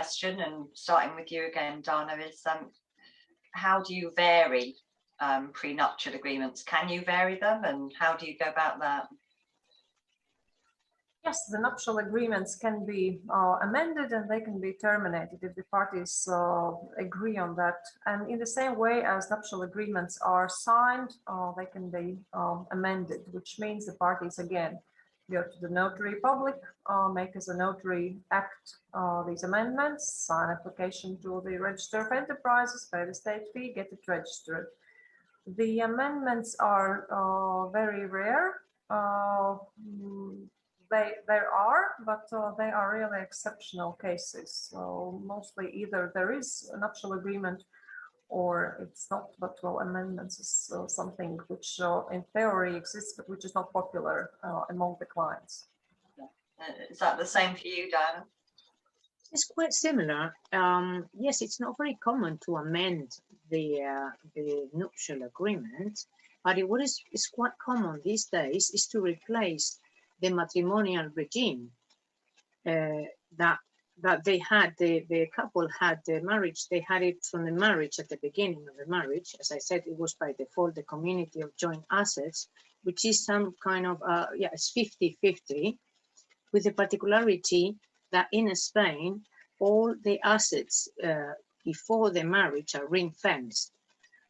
question, and starting with you again, Dana, is how do you vary prenuptial agreements? Can you vary them, and how do you go about that? Yes, the nuptial agreements can be amended and they can be terminated if the parties agree on that. And in the same way as nuptial agreements are signed, they can be amended, which means the parties again go to the notary public, make as a notary act these amendments, sign application to the Register of Enterprises, pay the state fee, get it registered. The amendments are very rare. There are, but they are really exceptional cases. So mostly either there is a nuptial agreement or it's not, but well, amendments is something which in theory exists, but which is not popular among the clients. Is that the same for you, Diana? It's quite similar. Yes, it's not very common to amend the nuptial agreement, but what is quite common these days is to replace the matrimonial regime that they had, the couple had the marriage, they had it from the marriage at the beginning of the marriage. As I said, it was by default the community of joint assets, which is some kind of, it's 50-50, with the particularity that in Spain, all the assets before the marriage are ring-fenced.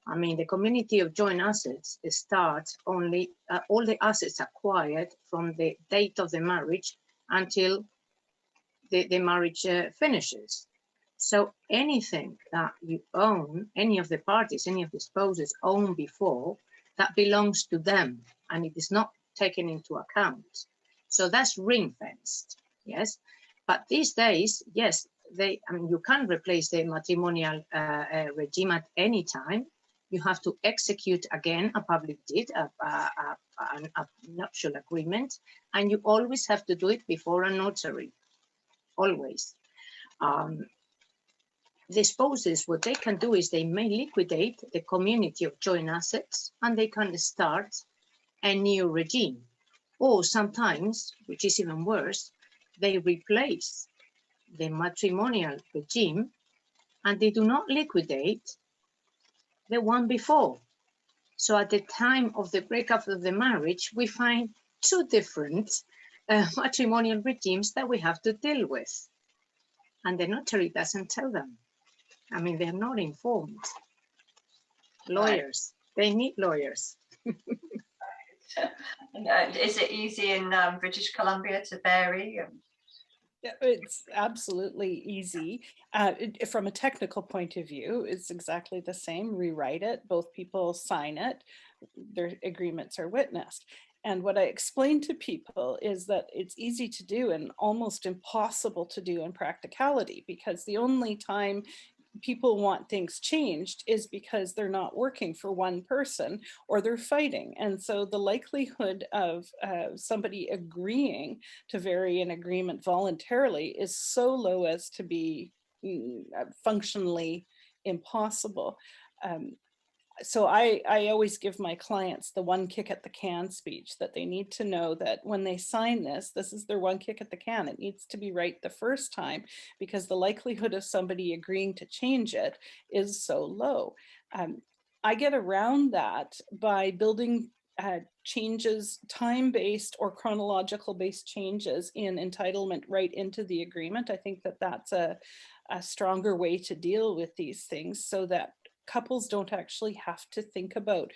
I mean, the community of joint assets starts only, all the assets acquired from the date of the marriage until the marriage finishes. So anything that you own, any of the parties, any of the spouses own before, that belongs to them and it is not taken into account. So that's ring-fenced, yes. But these days, yes, you can replace the matrimonial regime at any time. You have to execute again a public deed, a nuptial agreement, and you always have to do it before a notary, always. The spouses, what they can do is they may liquidate the community of joint assets and they can start a new regime. Or sometimes, which is even worse, they replace the matrimonial regime and they do not liquidate the one before. So at the time of the breakup of the marriage, we find two different matrimonial regimes that we have to deal with. And the notary doesn't tell them. I mean, they're not informed. Lawyers, they need lawyers. Is it easy in British Columbia to vary? It's absolutely easy. From a technical point of view, it's exactly the same. Rewrite it, both people sign it, their agreements are witnessed. And what I explain to people is that it's easy to do and almost impossible to do in practicality, because the only time people want things changed is because they're not working for one person or they're fighting. And so the likelihood of somebody agreeing to vary an agreement voluntarily is so low as to be functionally impossible. So I always give my clients the one kick at the can speech, that they need to know that when they sign this is their one kick at the can. It needs to be right the first time, because the likelihood of somebody agreeing to change it is so low. I get around that by building changes, time-based or chronological-based changes in entitlement right into the agreement. I think that that's a stronger way to deal with these things, so that couples don't actually have to think about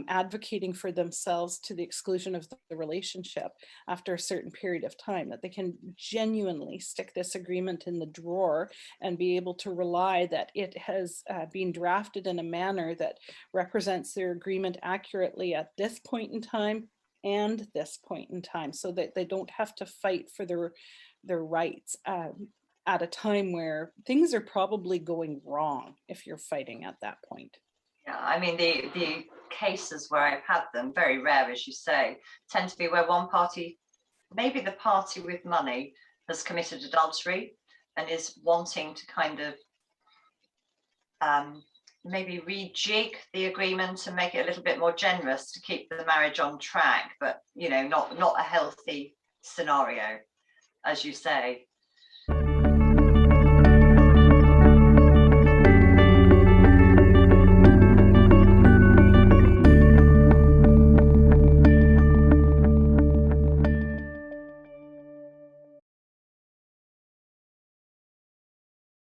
advocating for themselves to the exclusion of the relationship after a certain period of time, that they can genuinely stick this agreement in the drawer and be able to rely that it has been drafted in a manner that represents their agreement accurately at this point in time and this point in time, so that they don't have to fight for their rights at a time where things are probably going wrong if you're fighting at that point. Yeah, I mean, the cases where I've had them, very rare, as you say, tend to be where one party, maybe the party with money, has committed adultery and is wanting to kind of maybe rejig the agreement and make it a little bit more generous to keep the marriage on track, but, you know, not a healthy scenario, as you say.